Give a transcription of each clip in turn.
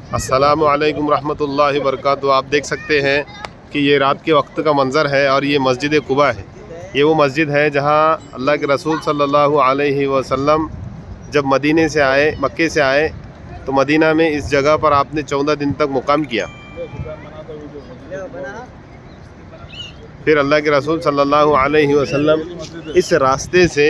अस्सलामु अलैकुम रहमतुल्लाहि वबरकातुहू। आप देख सकते हैं कि ये रात के वक्त का मंज़र है और ये मस्जिद कुबा है। ये वो मस्जिद है जहाँ अल्लाह के रसूल सल्लल्लाहु अलैहि वसल्लम जब मदीने से आए, मक्के से आए, तो मदीना में इस जगह पर आपने 14 दिन तक मुकाम किया। फिर अल्लाह के रसूल सल्लल्लाहु अलैहि वसल्लम इस रास्ते से,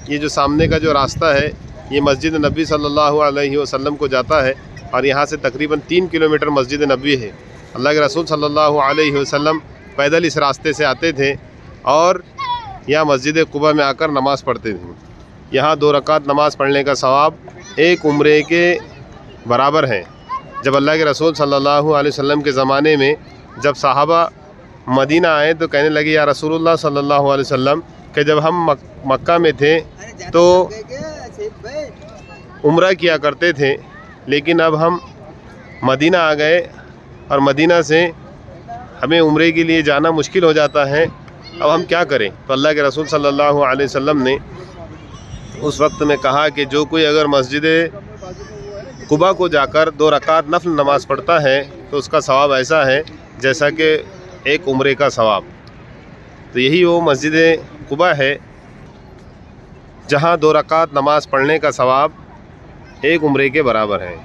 ये जो सामने का जो रास्ता है, ये मस्जिद नबी सल्लल्लाहु अलैहि वसल्लम को जाता है और यहाँ से तकरीबन 3 किलोमीटर मस्जिद नबी है। अल्लाह के रसूल सल्लल्लाहु अलैहि वसल्लम पैदल इस रास्ते से आते थे और यहाँ मस्जिद कुबा में आकर नमाज़ पढ़ते थे। यहाँ 2 रकात नमाज़ पढ़ने का सवाब एक उम्रे के बराबर है। जब अल्लाह के रसूल सल्लल्लाहु अलैहि वसल्लम के ज़माने में जब सहाबा मदीना आए तो कहने लगे, या रसूलुल्लाह सल्लल्लाहु अलैहि वसल्लम कि जब हम मक्का में थे तो उम्रा किया करते थे, लेकिन अब हम मदीना आ गए और मदीना से हमें उम्रे के लिए जाना मुश्किल हो जाता है, अब हम क्या करें। तो अल्लाह के रसूल सल्लल्लाहु अलैहि वसल्लम ने उस वक्त में कहा कि जो कोई अगर मस्जिद कुबा को जाकर 2 रकात नफल नमाज पढ़ता है तो उसका सवाब ऐसा है जैसा कि एक उम्रे का सवाब। तो यही वो मस्जिद कुबा है जहाँ 2 रकात नमाज पढ़ने का सवाब एक उम्रे के बराबर है।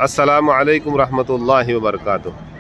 अस्सलामु अलैकुम रहमतुल्लाहि व बरकातुहू।